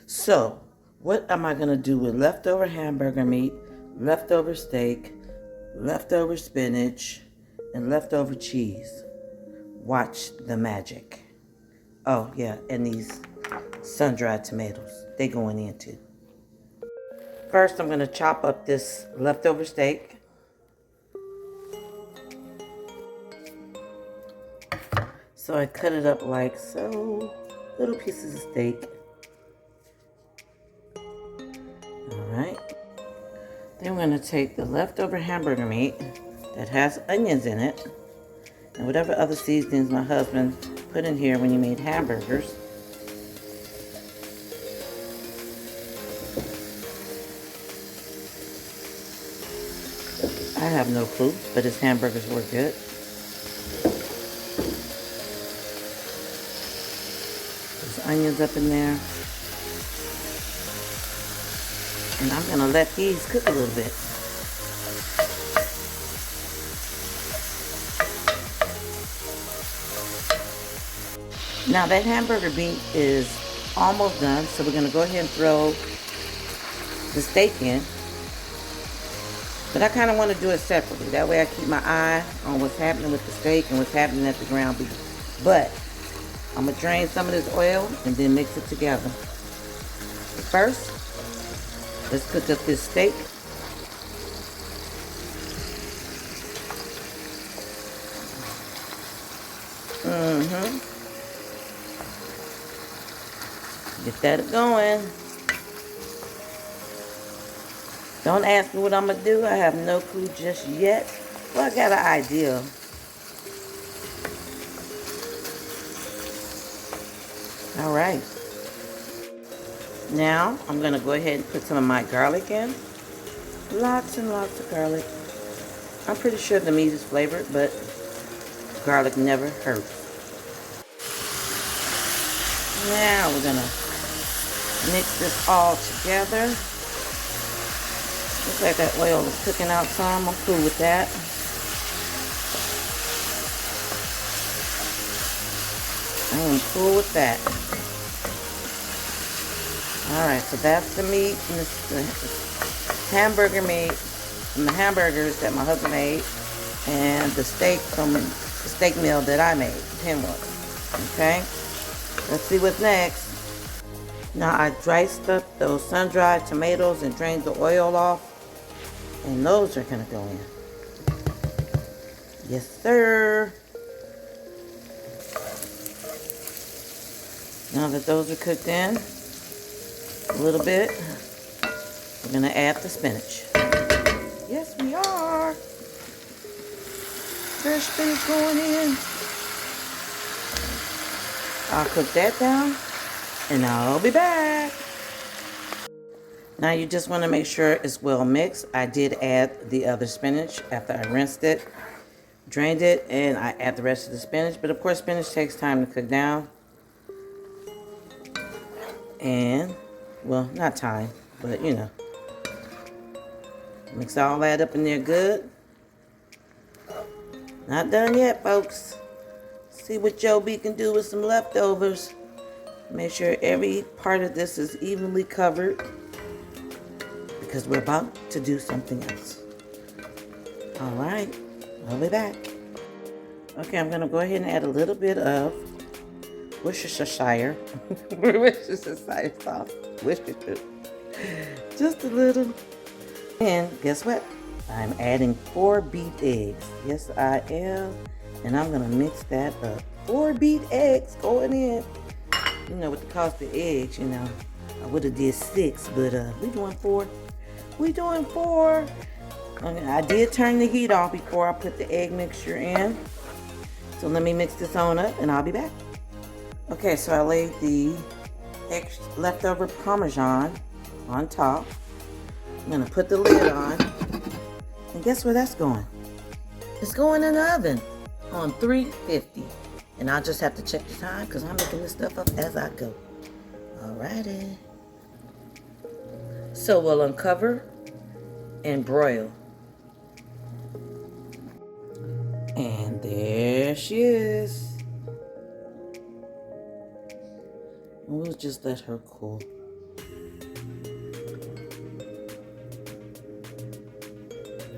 So, what am I going to do with leftover hamburger meat, leftover steak, leftover spinach, and leftover cheese? Watch the magic. Oh, yeah, and these sun-dried tomatoes. They going in too. First, I'm going to chop up this leftover steak. So I cut it up like so. Little pieces of steak. Alright. Then we're going to take the leftover hamburger meat that has onions in it, and whatever other seasonings my husband put in here when he made hamburgers. I have no clue, but his hamburgers were good. There's onions up in there. And I'm going to let these cook a little bit. Now that hamburger meat is almost done, so we're going to go ahead and throw the steak in. But I kind of want to do it separately. That way I keep my eye on what's happening with the steak and what's happening at the ground beef. But I'm going to drain some of this oil and then mix it together. First, let's cook up this steak. Get that going. Don't ask me what I'm going to do. I have no clue just yet. Well, I got an idea. All right. Now, I'm going to go ahead and put some of my garlic in. Lots and lots of garlic. I'm pretty sure the meat is flavored, but garlic never hurts. Now, we're going to mix this all together. Looks like that oil is cooking out some. I'm cool with that. I am cool with that. Alright, so that's the meat and the hamburger meat from the hamburgers that my husband made, and the steak from the steak meal that I made, Pinwood. Okay? Let's see what's next. Now I diced up those sun-dried tomatoes and drained the oil off. And those are going to go in. Yes, sir. Now that those are cooked in a little bit, we're going to add the spinach. Yes, we are. Fresh spinach going in. I'll cook that down, and I'll be back. Now you just want to make sure it's well mixed. I did add the other spinach after I rinsed it, drained it, and I add the rest of the spinach. But of course, spinach takes time to cook down. And, well, not time, but you know. Mix all that up in there good. Not done yet, folks. See what Joe B can do with some leftovers. Make sure every part of this is evenly covered, because we're about to do something else. All right, I'll be back. Okay, I'm gonna go ahead and add a little bit of Worcestershire. Worcestershire sauce. Worcestershire. Just a little. And guess what? I'm adding 4 beat eggs. Yes, I am. And I'm gonna mix that up. 4 beat eggs going in. You know, with the cost of eggs, you know, I would have did 6, but we doing 4. We doing 4. Okay, I did turn the heat off before I put the egg mixture in. So let me mix this on up and I'll be back. Okay, so I laid the leftover Parmesan on top. I'm gonna put the lid on. And guess where that's going? It's going in the oven on 350. And I'll just have to check the time because I'm making this stuff up as I go. Alrighty. So we'll uncover and broil. And there she is. We'll just let her cool.